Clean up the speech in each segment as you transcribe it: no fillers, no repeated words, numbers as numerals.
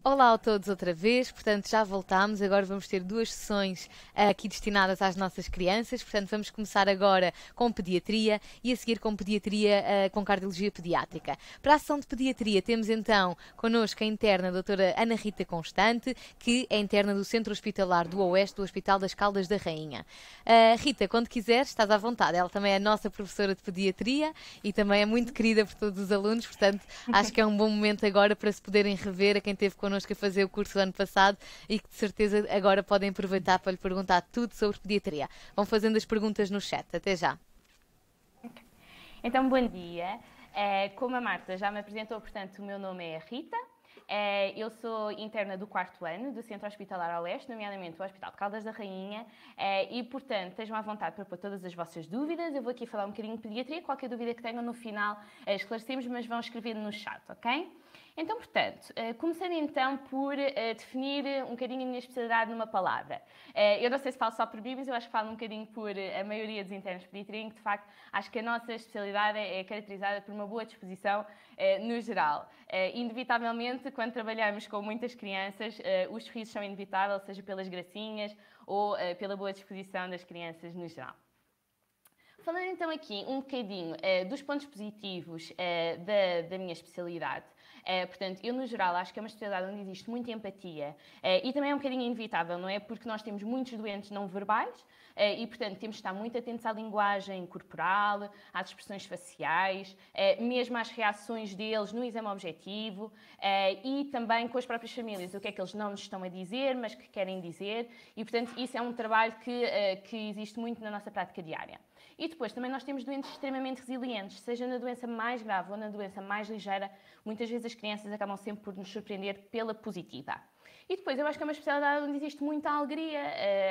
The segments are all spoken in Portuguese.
Olá a todos outra vez, portanto já voltámos, agora vamos ter duas sessões aqui destinadas às nossas crianças, portanto vamos começar agora com pediatria e a seguir com pediatria com cardiologia pediátrica. Para a sessão de pediatria temos então connosco a interna a doutora Ana Rita Constante, que é interna do Centro Hospitalar do Oeste do Hospital das Caldas da Rainha. Rita, quando quiseres, estás à vontade, ela também é a nossa professora de pediatria e também é muito querida por todos os alunos, portanto acho que é um bom momento agora para se poderem rever a quem teve connosco a fazer o curso do ano passado e que de certeza agora podem aproveitar para lhe perguntar tudo sobre pediatria. Vão fazendo as perguntas no chat. Até já. Então, bom dia. Como a Marta já me apresentou, portanto, o meu nome é Rita. Eu sou interna do 4º ano do Centro Hospitalar ao Leste, nomeadamente o Hospital de Caldas da Rainha, e, portanto, estejam à vontade para pôr todas as vossas dúvidas. Eu vou aqui falar um bocadinho de pediatria, qualquer dúvida que tenham no final esclarecemos, mas vão escrever no chat, ok? Então, portanto, começando então por definir um bocadinho a minha especialidade numa palavra. Eu não sei se falo só por mim, mas eu acho que falo um bocadinho por a maioria dos internos de pediatria, em que de facto acho que a nossa especialidade é caracterizada por uma boa disposição no geral. Inevitavelmente, quando trabalhamos com muitas crianças, os sorrisos são inevitáveis, seja pelas gracinhas ou pela boa disposição das crianças no geral. Falando então aqui um bocadinho dos pontos positivos da minha especialidade, portanto, eu no geral acho que é uma especialidade onde existe muita empatia e também é um bocadinho inevitável, não é? Porque nós temos muitos doentes não verbais e, portanto, temos de estar muito atentos à linguagem corporal, às expressões faciais, mesmo às reações deles no exame objetivo e também com as próprias famílias, o que é que eles não nos estão a dizer, mas que querem dizer e, portanto, isso é um trabalho que existe muito na nossa prática diária. E depois também nós temos doentes extremamente resilientes, seja na doença mais grave ou na doença mais ligeira, muitas vezes as crianças acabam sempre por nos surpreender pela positiva. E depois eu acho que é uma especialidade onde existe muita alegria,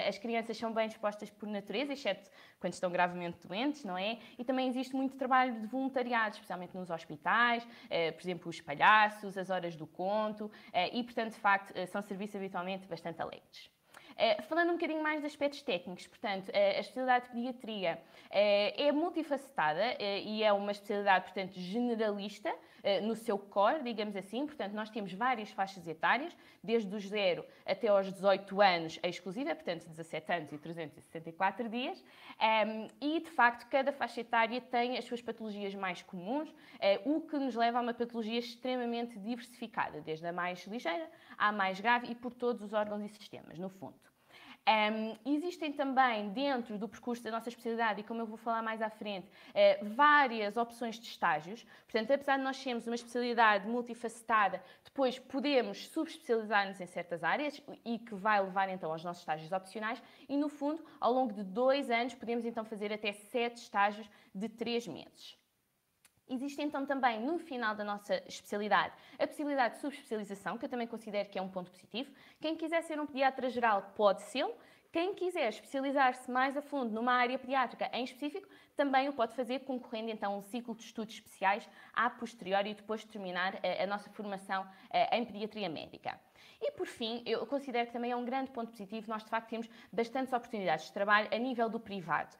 as crianças são bem dispostas por natureza, exceto quando estão gravemente doentes, não é? E também existe muito trabalho de voluntariado, especialmente nos hospitais, por exemplo os palhaços, as horas do conto, e portanto de facto são serviços habitualmente bastante alegres. Falando um bocadinho mais de aspectos técnicos, portanto, a especialidade de pediatria é multifacetada e é uma especialidade, portanto, generalista no seu core, digamos assim. Portanto, nós temos várias faixas etárias, desde os 0 até aos 18 anos, a exclusiva, portanto, 17 anos e 364 dias. E, de facto, cada faixa etária tem as suas patologias mais comuns, o que nos leva a uma patologia extremamente diversificada, desde a mais ligeira à mais grave e por todos os órgãos e sistemas, no fundo. Existem também, dentro do percurso da nossa especialidade, e como eu vou falar mais à frente, várias opções de estágios. Portanto, apesar de nós sermos uma especialidade multifacetada, depois podemos subespecializar-nos em certas áreas e que vai levar então aos nossos estágios opcionais e, no fundo, ao longo de 2 anos, podemos então fazer até 7 estágios de 3 meses. Existe então também, no final da nossa especialidade, a possibilidade de subespecialização, que eu também considero que é um ponto positivo. Quem quiser ser um pediatra geral pode ser. Quem quiser especializar-se mais a fundo numa área pediátrica em específico, também o pode fazer, concorrendo então a um ciclo de estudos especiais a posteriori e depois de terminar a nossa formação em pediatria médica. E por fim, eu considero que também é um grande ponto positivo, nós de facto temos bastantes oportunidades de trabalho a nível do privado.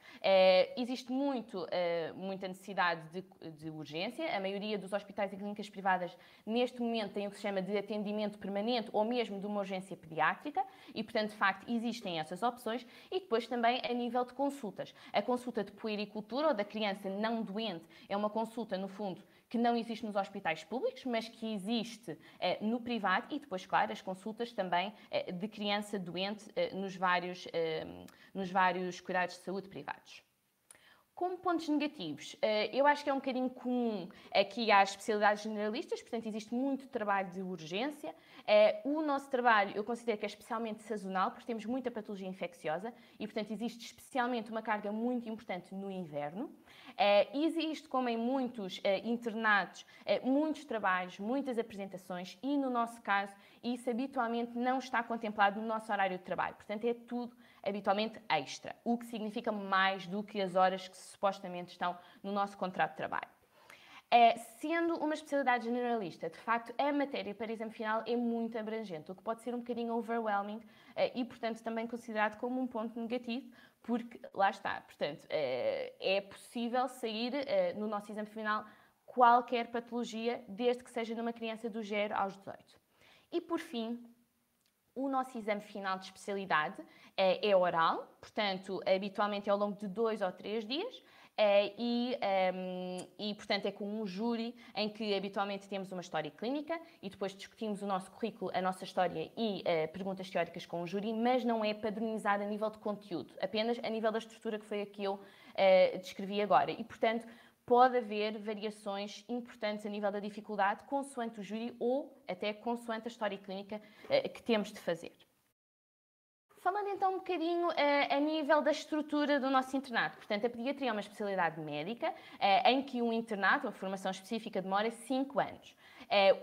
Existe muita necessidade de urgência, a maioria dos hospitais e clínicas privadas neste momento têm o que se chama de atendimento permanente ou mesmo de uma urgência pediátrica e, portanto, de facto, existem essas opções e depois também a nível de consultas. A consulta de puericultura ou da criança não doente é uma consulta, no fundo, que não existe nos hospitais públicos, mas que existe no privado e depois, claro, as consultas também de criança doente nos vários cuidados de saúde privados. Como pontos negativos, eu acho que é um bocadinho comum aqui às especialidades generalistas, portanto existe muito trabalho de urgência. O nosso trabalho eu considero que é especialmente sazonal, porque temos muita patologia infecciosa e, portanto, existe especialmente uma carga muito importante no inverno. Existe, como em muitos internatos, muitos trabalhos, muitas apresentações e, no nosso caso, isso habitualmente não está contemplado no nosso horário de trabalho. Portanto, é tudo habitualmente extra, o que significa mais do que as horas que supostamente estão no nosso contrato de trabalho. Sendo uma especialidade generalista, de facto, a matéria para exame final é muito abrangente, o que pode ser um bocadinho overwhelming e, portanto, também considerado como um ponto negativo, porque lá está, portanto, é possível sair no nosso exame final qualquer patologia, desde que seja numa criança do 0 aos 18. E, por fim, o nosso exame final de especialidade é oral, portanto, habitualmente é ao longo de 2 ou 3 dias. Portanto, é com um júri em que habitualmente temos uma história clínica e depois discutimos o nosso currículo, a nossa história e perguntas teóricas com o júri, mas não é padronizado a nível de conteúdo, apenas a nível da estrutura que foi a que eu descrevi agora. E, portanto, pode haver variações importantes a nível da dificuldade, consoante o júri ou até consoante a história clínica que temos de fazer. Falando então um bocadinho a nível da estrutura do nosso internato. Portanto, a pediatria é uma especialidade médica em que um internato, uma formação específica, demora 5 anos.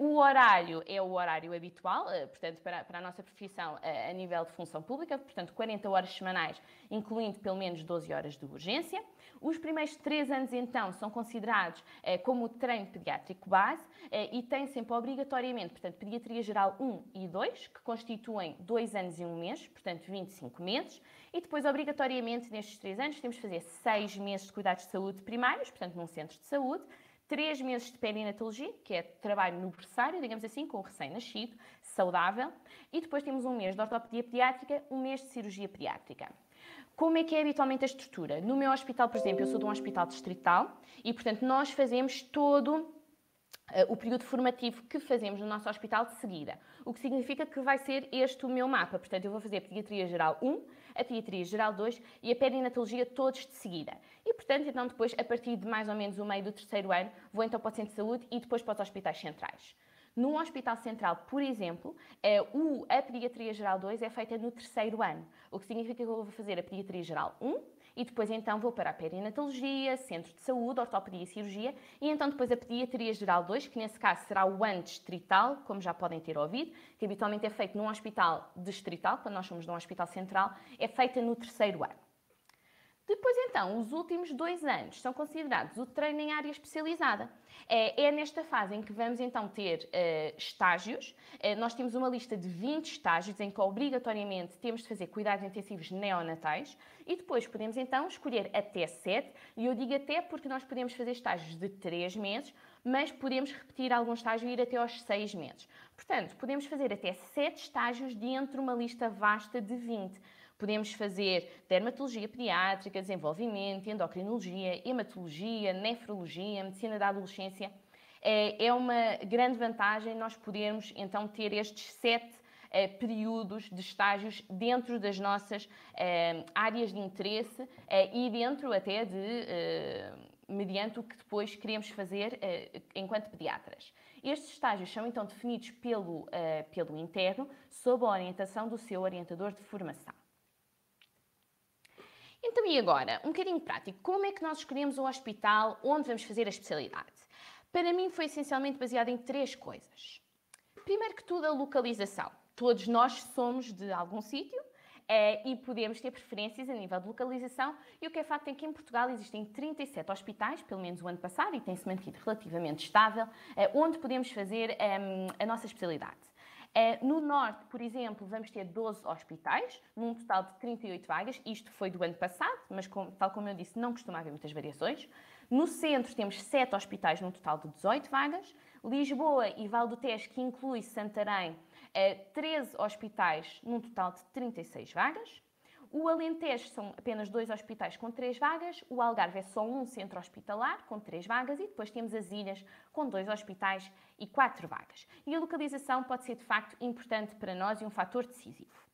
O horário é o horário habitual, portanto, para a nossa profissão a nível de função pública, portanto, 40 horas semanais, incluindo pelo menos 12 horas de urgência. Os primeiros 3 anos, então, são considerados como o treino pediátrico base e têm sempre obrigatoriamente, portanto, Pediatria Geral 1 e 2, que constituem 2 anos e 1 mês, portanto, 25 meses. E depois, obrigatoriamente, nestes 3 anos, temos de fazer 6 meses de cuidados de saúde primários, portanto, num centro de saúde, 3 meses de perinatologia, que é trabalho no berçário, digamos assim, com o recém-nascido, saudável. E depois temos 1 mês de ortopedia pediátrica, 1 mês de cirurgia pediátrica. Como é que é habitualmente a estrutura? No meu hospital, por exemplo, eu sou de um hospital distrital e, portanto, nós fazemos todo o período formativo que fazemos no nosso hospital de seguida. O que significa que vai ser este o meu mapa. Portanto, eu vou fazer a Pediatria Geral 1, a Pediatria Geral 2 e a Perinatologia todos de seguida. E, portanto, então depois, a partir de mais ou menos o meio do 3º ano, vou então para o centro de saúde e depois para os hospitais centrais. Num hospital central, por exemplo, a Pediatria Geral 2 é feita no 3º ano, o que significa que eu vou fazer a Pediatria Geral 1 e depois então vou para a Perinatologia, Centro de Saúde, Ortopedia e Cirurgia e então depois a Pediatria Geral 2, que nesse caso será o ano distrital, como já podem ter ouvido, que habitualmente é feito num hospital distrital, quando nós somos de um hospital central, é feita no 3º ano. Depois, então, os últimos 2 anos são considerados o treino em área especializada. É nesta fase em que vamos, então, ter estágios. Nós temos uma lista de 20 estágios em que, obrigatoriamente, temos de fazer cuidados intensivos neonatais e depois podemos, então, escolher até 7. E eu digo até porque nós podemos fazer estágios de 3 meses, mas podemos repetir algum estágio e ir até aos 6 meses. Portanto, podemos fazer até 7 estágios dentro de uma lista vasta de 20. Podemos fazer dermatologia pediátrica, desenvolvimento, endocrinologia, hematologia, nefrologia, medicina da adolescência. É uma grande vantagem nós podermos então ter estes 7 períodos de estágios dentro das nossas áreas de interesse e dentro até mediante o que depois queremos fazer enquanto pediatras. Estes estágios são então definidos pelo interno sob a orientação do seu orientador de formação. Então, e agora? Um bocadinho prático. Como é que nós escolhemos o hospital onde vamos fazer a especialidade? Para mim foi essencialmente baseado em 3 coisas. Primeiro que tudo, a localização. Todos nós somos de algum sítio e podemos ter preferências a nível de localização. E o que é facto é que em Portugal existem 37 hospitais, pelo menos o ano passado, e tem-se mantido relativamente estável, onde podemos fazer a nossa especialidade. No Norte, por exemplo, vamos ter 12 hospitais, num total de 38 vagas. Isto foi do ano passado, mas tal como eu disse, não costuma haver muitas variações. No Centro temos 7 hospitais, num total de 18 vagas. Lisboa e Val do Tejo, que inclui Santarém, 13 hospitais, num total de 36 vagas. O Alentejo são apenas 2 hospitais com 3 vagas, o Algarve é só um centro hospitalar com 3 vagas e depois temos as ilhas com 2 hospitais e 4 vagas. E a localização pode ser de facto importante para nós e um fator decisivo.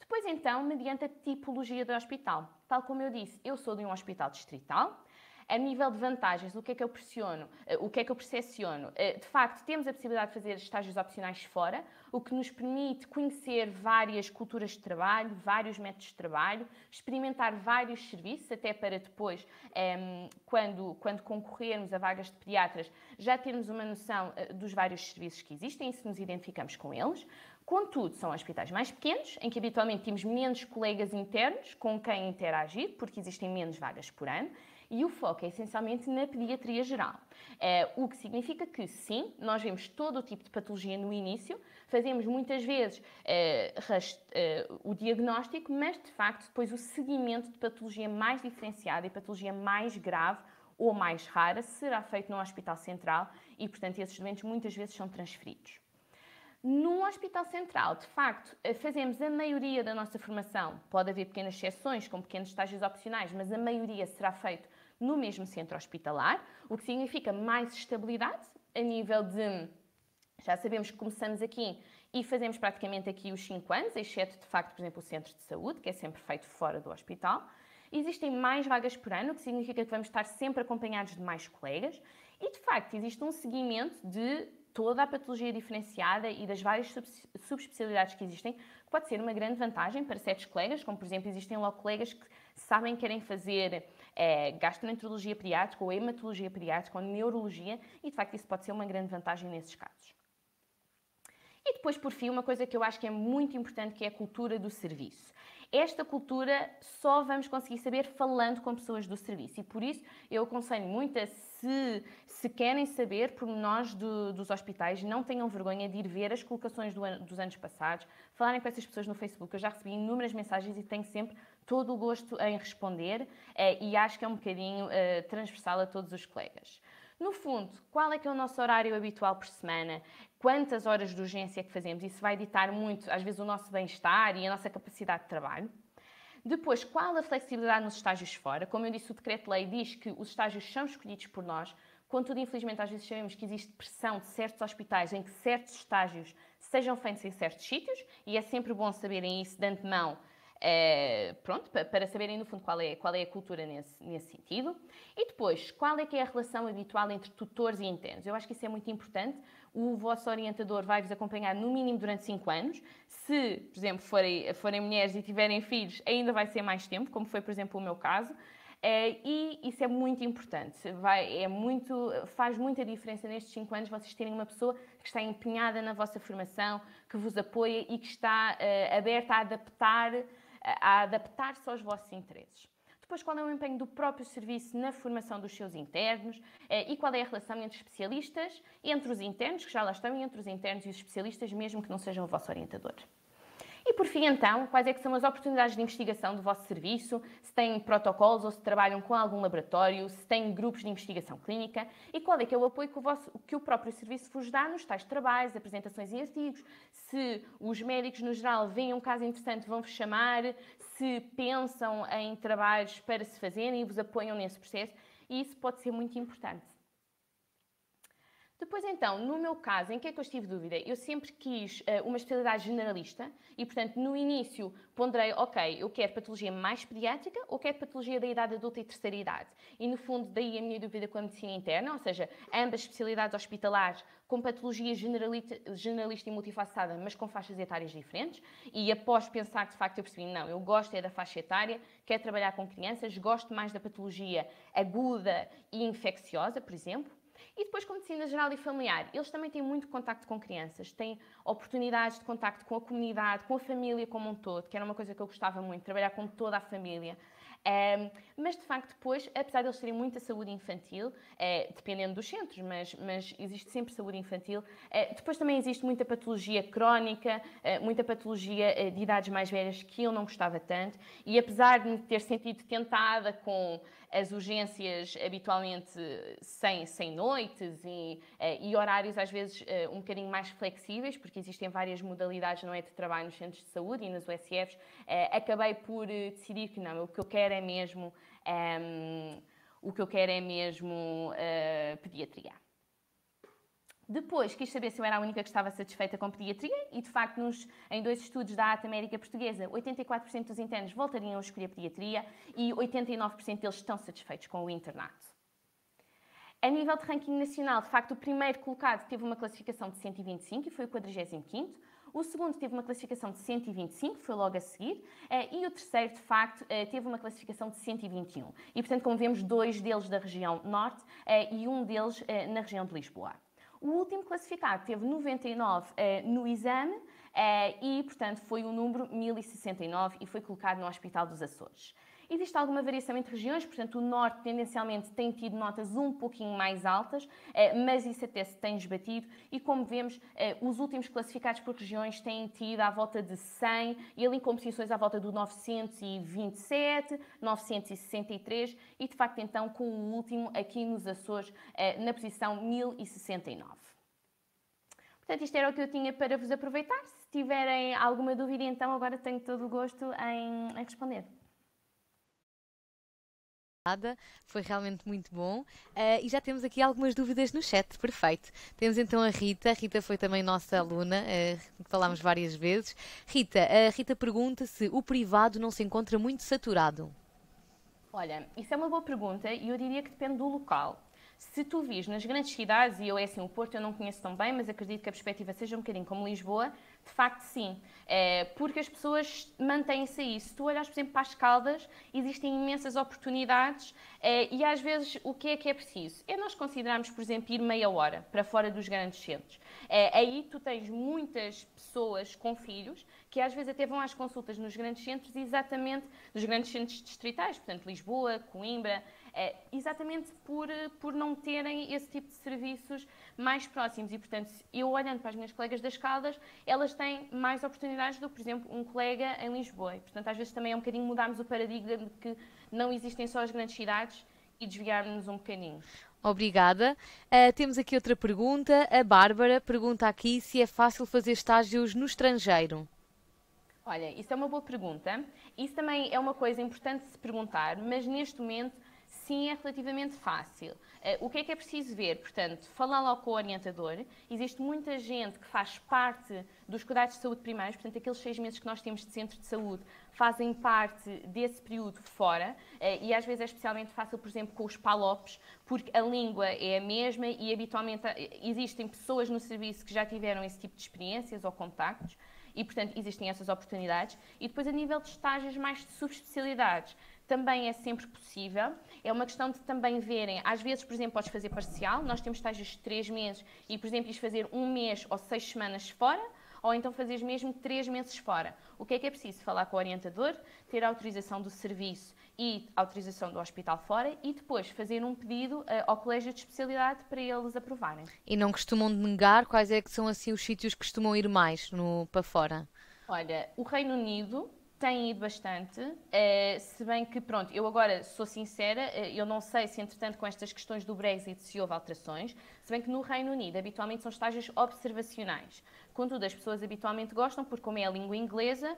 Depois então, mediante a tipologia do hospital. Tal como eu disse, eu sou de um hospital distrital. A nível de vantagens, o que é que eu percepciono? De facto, temos a possibilidade de fazer estágios opcionais fora, o que nos permite conhecer várias culturas de trabalho, vários métodos de trabalho, experimentar vários serviços, até para depois, quando concorrermos a vagas de pediatras, já termos uma noção dos vários serviços que existem e se nos identificamos com eles. Contudo, são hospitais mais pequenos, em que habitualmente temos menos colegas internos com quem interagir, porque existem menos vagas por ano, e o foco é essencialmente na pediatria geral. O que significa que, sim, nós vemos todo o tipo de patologia no início, fazemos muitas vezes o diagnóstico, mas, de facto, depois o seguimento de patologia mais diferenciada e patologia mais grave ou mais rara será feito no hospital central e, portanto, esses doentes muitas vezes são transferidos. No Hospital Central, de facto, fazemos a maioria da nossa formação. Pode haver pequenas exceções, com pequenos estágios opcionais, mas a maioria será feito no mesmo centro hospitalar, o que significa mais estabilidade a nível de... Já sabemos que começamos aqui e fazemos praticamente aqui os 5 anos, exceto, de facto, por exemplo, o centro de saúde, que é sempre feito fora do hospital. Existem mais vagas por ano, o que significa que vamos estar sempre acompanhados de mais colegas. E, de facto, existe um seguimento de toda a patologia diferenciada e das várias subespecialidades que existem, que pode ser uma grande vantagem para certos colegas, como, por exemplo, existem logo colegas que sabem que querem fazer gastroenterologia pediátrica ou hematologia pediátrica ou neurologia, e, de facto, isso pode ser uma grande vantagem nesses casos. E depois, por fim, uma coisa que eu acho que é muito importante, que é a cultura do serviço. Esta cultura só vamos conseguir saber falando com pessoas do serviço, e por isso eu aconselho muito a, se querem saber pormenores dos hospitais, não tenham vergonha de ir ver as colocações dos anos passados, falarem com essas pessoas no Facebook. Eu já recebi inúmeras mensagens e tenho sempre todo o gosto em responder, e acho que é um bocadinho transversal a todos os colegas. No fundo, qual é que é o nosso horário habitual por semana? Quantas horas de urgência é que fazemos? Isso vai ditar muito, às vezes, o nosso bem-estar e a nossa capacidade de trabalho. Depois, qual a flexibilidade nos estágios fora? Como eu disse, o Decreto-Lei diz que os estágios são escolhidos por nós. Contudo, infelizmente, às vezes sabemos que existe pressão de certos hospitais em que certos estágios sejam feitos em certos sítios, e é sempre bom saberem isso de antemão, pronto, para saberem no fundo qual é a cultura nesse sentido. E depois, qual é que é a relação habitual entre tutores e internos? Eu acho que isso é muito importante. O vosso orientador vai-vos acompanhar no mínimo durante 5 anos. Se, por exemplo, forem mulheres e tiverem filhos, ainda vai ser mais tempo, como foi, por exemplo, o meu caso. E isso é muito importante. Faz muita diferença nestes 5 anos vocês terem uma pessoa que está empenhada na vossa formação, que vos apoia e que está aberta a adaptar-se aos vossos interesses. Depois, qual é o empenho do próprio serviço na formação dos seus internos e qual é a relação entre especialistas, entre os internos, que já lá estão, e entre os internos e os especialistas, mesmo que não sejam o vosso orientador. E por fim, então, quais é que são as oportunidades de investigação do vosso serviço, se têm protocolos ou se trabalham com algum laboratório, se têm grupos de investigação clínica, e qual é que é o apoio que o próprio serviço vos dá nos tais trabalhos, apresentações e artigos. Se os médicos, no geral, veem um caso interessante, vão-vos chamar, se pensam em trabalhos para se fazerem e vos apoiam nesse processo, e isso pode ser muito importante. Depois, então, no meu caso, em que é que eu estive dúvida? Eu sempre quis uma especialidade generalista e, portanto, no início ponderei, ok, eu quero patologia mais pediátrica ou quero patologia da idade adulta e terceira idade? E, no fundo, daí a minha dúvida com a medicina interna, ou seja, ambas especialidades hospitalares com patologia generalista e multifacetada, mas com faixas etárias diferentes. E após pensar que, de facto, eu percebi, não, eu gosto da faixa etária, quero trabalhar com crianças, gosto mais da patologia aguda e infecciosa, por exemplo. E depois, com medicina geral e familiar, eles também têm muito contacto com crianças, têm oportunidades de contacto com a comunidade, com a família como um todo, que era uma coisa que eu gostava muito, trabalhar com toda a família. Mas, de facto, depois, apesar de eles terem muita saúde infantil, dependendo dos centros, mas existe sempre saúde infantil, depois também existe muita patologia crónica, muita patologia de idades mais velhas que eu não gostava tanto, e apesar de me ter sentido tentada com as urgências habitualmente sem noites e horários às vezes um bocadinho mais flexíveis, porque existem várias modalidades, não é, de trabalho nos centros de saúde e nas USFs, acabei por decidir que não, o que eu quero é mesmo pediatria. Depois quis saber se eu era a única que estava satisfeita com pediatria e, de facto, em 2 estudos da ATA América Portuguesa, 84% dos internos voltariam a escolher pediatria e 89% deles estão satisfeitos com o internato. A nível de ranking nacional, de facto, o primeiro colocado teve uma classificação de 125 e foi o 45º. O segundo teve uma classificação de 125, foi logo a seguir, e o terceiro, de facto, teve uma classificação de 121. E, portanto, como vemos, 2 deles da região norte e 1 deles na região de Lisboa. O último classificado teve 99 no exame e, portanto, foi o número 1069 e foi colocado no Hospital dos Açores. Existe alguma variação entre regiões, portanto, o Norte tendencialmente tem tido notas um pouquinho mais altas, mas isso até se tem esbatido e, como vemos, os últimos classificados por regiões têm tido à volta de 100 e ali com posições à volta do 927, 963 e, de facto, então, com o último aqui nos Açores na posição 1069. Portanto, isto era o que eu tinha para vos aproveitar. Se tiverem alguma dúvida, então agora tenho todo o gosto em responder. Foi realmente muito bom. E já temos aqui algumas dúvidas no chat, perfeito. Temos então a Rita. A Rita foi também nossa aluna, falámos várias vezes. Rita, a Rita pergunta se o privado não se encontra muito saturado. Olha, isso é uma boa pergunta e eu diria que depende do local. Se tu vis nas grandes cidades, e eu é assim, o Porto eu não conheço tão bem, mas acredito que a perspectiva seja um bocadinho como Lisboa, de facto sim. Porque as pessoas mantêm-se aí. Se tu olhas, por exemplo, para as Caldas, existem imensas oportunidades e às vezes o que é preciso? É nós considerarmos, por exemplo, ir meia hora para fora dos grandes centros. Aí tu tens muitas pessoas com filhos que às vezes até vão às consultas nos grandes centros, exatamente nos grandes centros distritais, portanto Lisboa, Coimbra, exatamente por não terem esse tipo de serviços mais próximos. E, portanto, eu olhando para as minhas colegas das Caldas, elas têm mais oportunidades do que, por exemplo, um colega em Lisboa. E, portanto, às vezes também é um bocadinho mudarmos o paradigma de que não existem só as grandes cidades e desviarmos um bocadinho. Obrigada. Temos aqui outra pergunta. A Bárbara pergunta aqui se é fácil fazer estágios no estrangeiro. Olha, isso é uma boa pergunta. Isso também é uma coisa importante de se perguntar, mas neste momento sim é relativamente fácil. O que é preciso ver? Portanto, falar logo com o orientador. Existe muita gente que faz parte dos cuidados de saúde primários, portanto, aqueles 6 meses que nós temos de centro de saúde fazem parte desse período fora e às vezes é especialmente fácil, por exemplo, com os PALOPs, porque a língua é a mesma e habitualmente existem pessoas no serviço que já tiveram esse tipo de experiências ou contactos. E, portanto, existem essas oportunidades. E depois, a nível de estágios mais de subespecialidades, também é sempre possível. É uma questão de também verem, às vezes, por exemplo, podes fazer parcial. Nós temos estágios de 3 meses e, por exemplo, ires fazer 1 mês ou 6 semanas fora, ou então fazeres mesmo 3 meses fora. O que é preciso? Falar com o orientador, ter a autorização do serviço e a autorização do hospital fora e depois fazer um pedido ao colégio de especialidade para eles aprovarem. E não costumam negar quais é que são assim os sítios que costumam ir mais para fora? Olha, o Reino Unido tem ido bastante, se bem que, pronto, eu agora sou sincera, eu não sei se, entretanto, com estas questões do Brexit se houve alterações, se bem que no Reino Unido habitualmente são estágios observacionais. Contudo, as pessoas habitualmente gostam, porque como é a língua inglesa,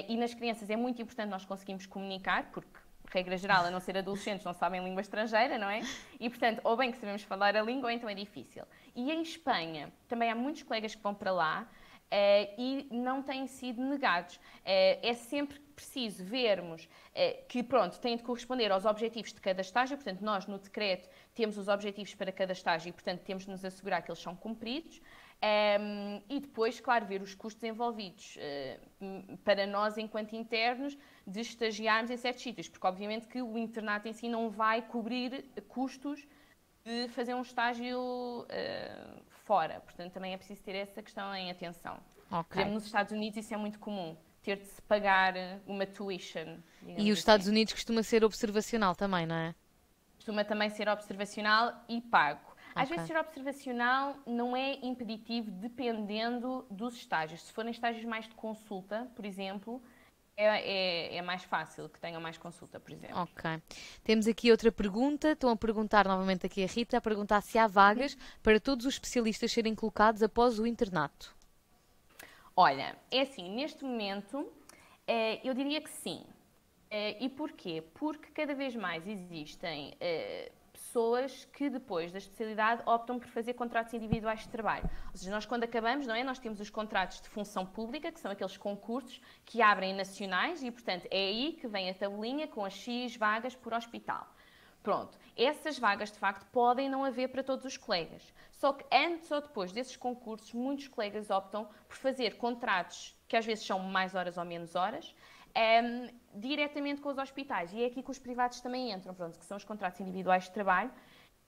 e nas crianças é muito importante nós conseguirmos comunicar, porque regra geral, a não ser adolescentes, não sabem língua estrangeira, não é? E, portanto, ou bem que sabemos falar a língua, ou então é difícil. E em Espanha, também há muitos colegas que vão para lá e não têm sido negados. É sempre preciso vermos que, pronto, têm de corresponder aos objetivos de cada estágio, portanto, nós no decreto temos os objetivos para cada estágio e, portanto, temos de nos assegurar que eles são cumpridos. E depois, claro, ver os custos envolvidos para nós, enquanto internos, de estagiarmos em certos sítios, porque obviamente que o internato em si não vai cobrir custos de fazer um estágio fora. Portanto, também é preciso ter essa questão em atenção. Okay. Por exemplo, nos Estados Unidos isso é muito comum, ter de se pagar uma tuition. E os Estados Unidos costuma ser observacional também, não é? Costuma também ser observacional e pago. Às vezes ser observacional não é impeditivo dependendo dos estágios. Se forem estágios mais de consulta, por exemplo, é mais fácil que tenham mais consulta, por exemplo. Ok. Temos aqui outra pergunta. Estão a perguntar novamente aqui a Rita, a perguntar se há vagas para todos os especialistas serem colocados após o internato. Olha, é assim, neste momento eu diria que sim. E porquê? Porque cada vez mais existem pessoas que depois da especialidade optam por fazer contratos individuais de trabalho. Ou seja, nós quando acabamos, não é? Nós temos os contratos de função pública, que são aqueles concursos que abrem nacionais e, portanto, é aí que vem a tabelinha com as X vagas por hospital. Pronto, essas vagas de facto podem não haver para todos os colegas. Só que antes ou depois desses concursos, muitos colegas optam por fazer contratos que às vezes são mais horas ou menos horas, diretamente com os hospitais. E é aqui que os privados também entram, pronto, que são os contratos individuais de trabalho,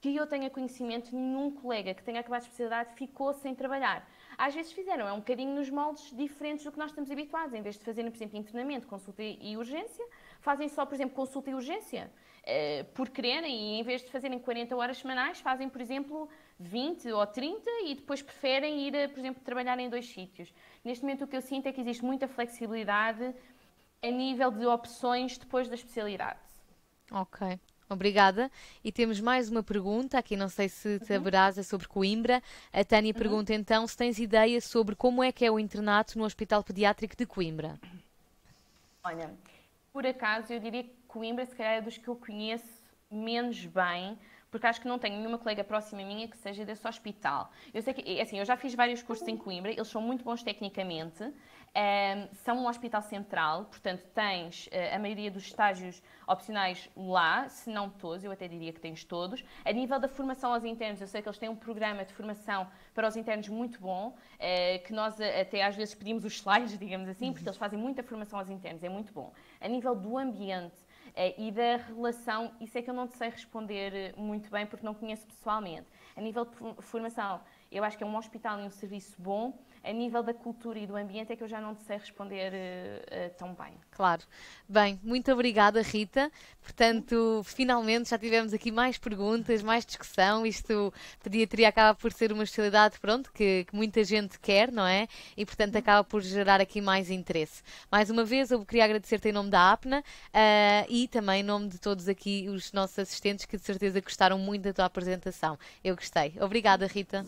que eu tenha conhecimento, nenhum colega que tenha acabado a especialidade ficou sem trabalhar. Às vezes fizeram, é um bocadinho nos moldes diferentes do que nós estamos habituados. Em vez de fazerem, por exemplo, internamento, consulta e urgência, fazem só, por exemplo, consulta e urgência, por quererem, e em vez de fazerem 40 horas semanais, fazem, por exemplo, 20 ou 30 e depois preferem ir, por exemplo, trabalhar em 2 sítios. Neste momento o que eu sinto é que existe muita flexibilidade a nível de opções depois da especialidade. Ok. Obrigada. E temos mais uma pergunta, aqui não sei se saberás, é sobre Coimbra. A Tânia pergunta então se tens ideia sobre como é que é o internato no Hospital Pediátrico de Coimbra. Olha, por acaso eu diria que Coimbra se calhar é dos que eu conheço menos bem, porque acho que não tenho nenhuma colega próxima minha que seja desse hospital. Eu sei que, assim, eu já fiz vários cursos em Coimbra, eles são muito bons tecnicamente, são um hospital central, portanto tens a maioria dos estágios opcionais lá, se não todos, eu até diria que tens todos. A nível da formação aos internos, eu sei que eles têm um programa de formação para os internos muito bom, que nós até às vezes pedimos os slides, digamos assim, porque eles fazem muita formação aos internos, é muito bom. A nível do ambiente, e da relação, isso é que eu não te sei responder muito bem porque não conheço pessoalmente. A nível de formação, eu acho que é um hospital e um serviço bom. A nível da cultura e do ambiente é que eu já não te sei responder tão bem. Claro. Bem, muito obrigada, Rita. Portanto, finalmente já tivemos aqui mais perguntas, mais discussão. Isto, pediatria acaba por ser uma especialidade, pronto, que muita gente quer, não é? E, portanto, acaba por gerar aqui mais interesse. Mais uma vez, eu queria agradecer-te em nome da APNA e também em nome de todos aqui os nossos assistentes que de certeza gostaram muito da tua apresentação. Eu gostei. Obrigada, Rita.